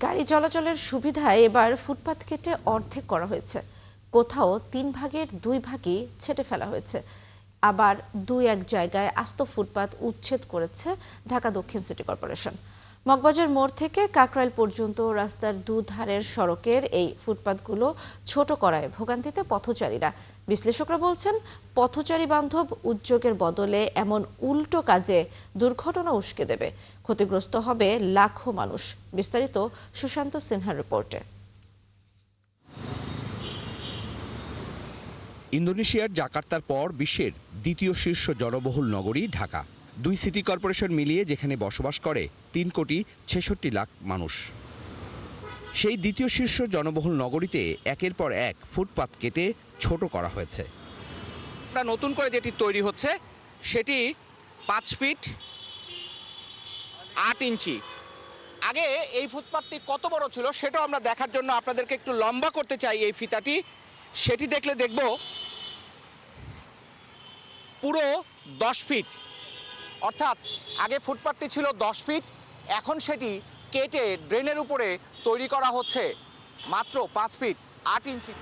গাড়ি চলাচলের সুবিধায় এবার ফুটপাত কেটে অর্ধেক করা হয়েছে। কোথাও 3 ভাগের 2 ভাগই ছেঁটে ফেলা হয়েছে। আবার 2-1 জায়গায় আস্ত ফুটপাত উচ্ছেদ করেছে ঢাকা দক্ষিণ সিটি কর্পোরেশন। মগবাজার মোড় থেকে কাকরাইল পর্যন্ত রাস্তার দুধারের সড়কের এই ফুটপাতগুলো ছোট করায় ভোগান্তিতে পথচারীরা। বিশ্লেষকরা বলছেন, পথচারী বান্ধব উদ্যোগের বদলে এমন উল্টো কাজে দুর্ঘটনা উস্কে দেবে। ক্ষতিগ্রস্ত হবে লাখো মানুষ। বিস্তারিত সুশান্ত সিনহার রিপোর্টে। ইন্দোনেশিয়ার জাকার্তার পর বিশ্বের দ্বিতীয় শীর্ষ জনবহুল নগরী ঢাকা। 2 সিটি কর্পোরেশন মিলিয়ে যেখানে বসবাস করে 3,66,00,000 মানুষ। সেই দ্বিতীয় শীর্ষ জনবহুল নগরীতে একের পর এক ফুটপাত কেটে ছোট করা হয়েছে। নতুন করে যেটি তৈরি হচ্ছে সেটি 5 ফিট 8 ইঞ্চি। আগে এই ফুটপাতটি কত বড় ছিল সেটাও আমরা দেখার জন্য আপনাদেরকে একটু লম্বা করতে চাই এই ফিতাটি। সেটি দেখলে দেখব পুরো 10 ফিট, অর্থাৎ আগে ফুটপাতটি ছিল 10 ফিট, এখন সেটি কেটে ড্রেনের উপরে তৈরি করা হচ্ছে মাত্র 5 ফিট 8 ইঞ্চি।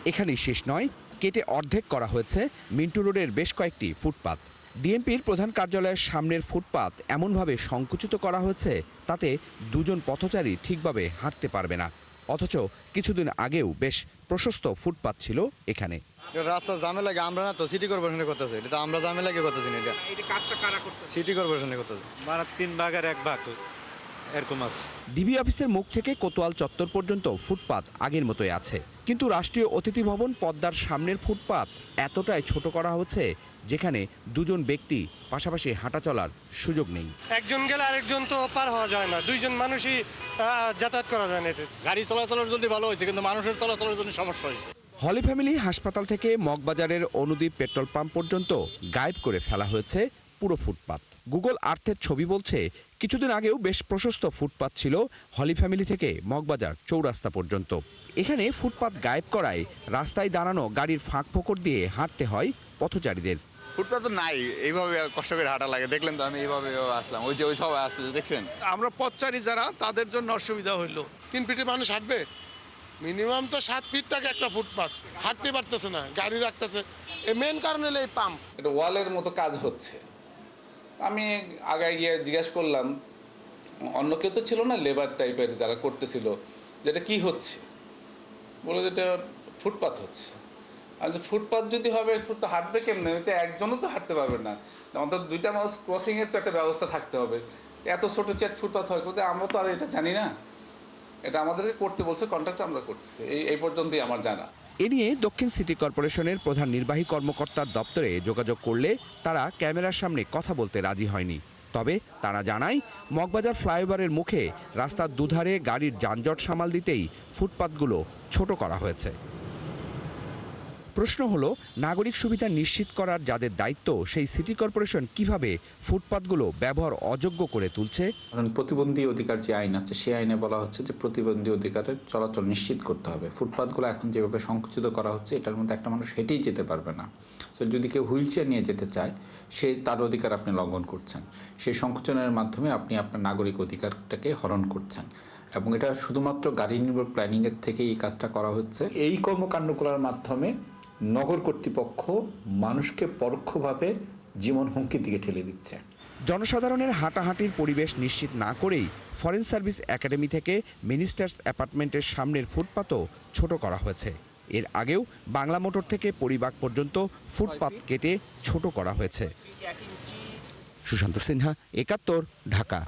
এখানেই শেষ নয়, কেটে অর্ধেক করা হয়েছে মিন্টু রোডের বেশ কয়েকটি ফুটপাত। ডিএমপির প্রধান কার্যালয়ের সামনের ফুটপাত এমনভাবে সংকুচিত করা হয়েছে তাতে দুজন পথচারী ঠিকভাবে হাঁটতে পারবে না। অথচ কিছুদিন আগেও বেশ প্রশস্ত ফুটপাত ছিল এখানে। রাস্তা জামে লাগে আমরা না তো সিটি কর্পোরেশনে করতেছে, এটা তো আমরা জামে লাগে করতেছি না। এটা কাজটা কারা করতেছে? সিটি কর্পোরেশনে করতেছে। মানে 3 ভাগের 1 ভাগ এরকম আছে। ডিবি অফিসের মুখ থেকে কোতোয়াল চত্বর পর্যন্ত ফুটপাত আগের মতোই আছে, কিন্তু রাষ্ট্রীয় অতিথি ভবন পদ্মার সামনের ফুটপাত এতটাই ছোট করা হচ্ছে যেখানে দুজন ব্যক্তি পাশাপাশি হাঁটা চলার সুযোগ নেই। একজন গেলে আরেকজন তো পার হওয়া যায় না, দুইজন মানুষই যাতায়াত করা যায় না। গাড়ি চলাচলের জন্য ভালো হয়েছে, কিন্তু মানুষের চলাচলের জন্য সমস্যা হয়েছে। হলি ফ্যামিলি হাসপাতাল থেকে মগবাজারের অনুদ্বীপ পেট্রোল পাম্প পর্যন্ত গায়েব করে ফেলা হয়েছে পুরো ফুটপাত। গুগল আর্থের ছবি বলছে কিছুদিন আগেও বেশ প্রশস্ত ফুটপাত ছিল হলি ফ্যামিলি থেকে মগবাজার চৌরাস্তা পর্যন্ত। এখানে ফুটপাত গায়েব করায় রাস্তায় দাঁড়ানো গাড়ির ফাঁক ফোকর দিয়ে হাঁটতে হয় পথচারীদের। ফুটপাত তো নাই, এইভাবে কষ্ট করে হাঁটা লাগে। দেখলেন তো আমি এইভাবে আসলাম, ওই যে ওই সবাই আসতেছে দেখছেন। আমরা পথচারী যারা, তাদের জন্য অসুবিধা হইলো। 3 ফিটে মানুষ হাঁটবে, মিনিমাম তো 7 ফিট থাকে একটা ফুটপাত, হাঁটতে পারতেছে না, গাড়ি রাখতেছে। এই মেন কারণ হলো এই পাম্প। এটা ওয়ালের মতো কাজ হচ্ছে। আমি আগে গিয়ে জিজ্ঞেস করলাম, অন্য কেউ তো ছিল না, লেবার টাইপের যারা করতেছিল, যেটা কি হচ্ছে, বলে যেটা ফুটপাত হচ্ছে। আর ফুটপাত যদি হবে, ফুটপাত হাঁটবে কেমনে? তো একজনও তো হাঁটতে পারবে না, অন্তত 2টা মানুষ ক্রসিংয়ের তো একটা ব্যবস্থা থাকতে হবে। এত ছোটো কি এক ফুটপাত হয়? কিন্তু আমরা তো আর এটা জানি না, এটা আমাদেরকে করতে বলছে, কন্ট্রাক্ট আমরা করতেছি, এই পর্যন্তই আমার জানা। এ নিয়ে দক্ষিণ সিটি কর্পোরেশনের প্রধান নির্বাহী কর্মকর্তার দপ্তরে যোগাযোগ করলে তারা ক্যামেরার সামনে কথা বলতে রাজি হয়নি। তবে তারা জানায়, মগবাজার ফ্লাইওভারের মুখে রাস্তার দুধারে গাড়ির যানজট সামাল দিতেই ফুটপাতগুলো ছোট করা হয়েছে। প্রশ্ন হলো, নাগরিক সুবিধা নিশ্চিত করার যাদের দায়িত্ব, সেই সিটি কর্পোরেশন কিভাবে ফুটপাতগুলো ব্যবহার অযোগ্য করে তুলছে? প্রতিবন্ধী অধিকার যে আইন আছে, সেই আইনে বলা হচ্ছে যে প্রতিবন্ধী অধিকারের চলাচল নিশ্চিত করতে হবে। ফুটপাতগুলো এখন যেভাবে সংকুচিত করা হচ্ছে, এটার মধ্যে একটা মানুষ হেঁটেই যেতে পারবে না। তো যদি কেউ হুইল চেয়ার নিয়ে যেতে চায়, তার অধিকার আপনি লঙ্ঘন করছেন। সেই সংকোচনের মাধ্যমে আপনি আপনার নাগরিক অধিকারটাকে হরণ করছেন। এবং এটা শুধুমাত্র গাড়ি নির্ভর প্ল্যানিংয়ের থেকে এই কাজটা করা হচ্ছে। এই কর্মকাণ্ডগুলোর মাধ্যমে নগর কর্তৃপক্ষ মানুষকে পরোক্ষভাবে জীবন হুমকির দিকে ঠেলে দিচ্ছে। জনসাধারণের হাঁটাহাঁটির পরিবেশ নিশ্চিত না করেই ফরেন সার্ভিস একাডেমি থেকে মিনিস্টার্স অ্যাপার্টমেন্টের সামনের ফুটপাতও ছোট করা হয়েছে। এর আগেও বাংলা মোটর থেকে পরিবাগ পর্যন্ত ফুটপাত কেটে ছোট করা হয়েছে। সুশান্ত সিনহা, ৭১, ঢাকা।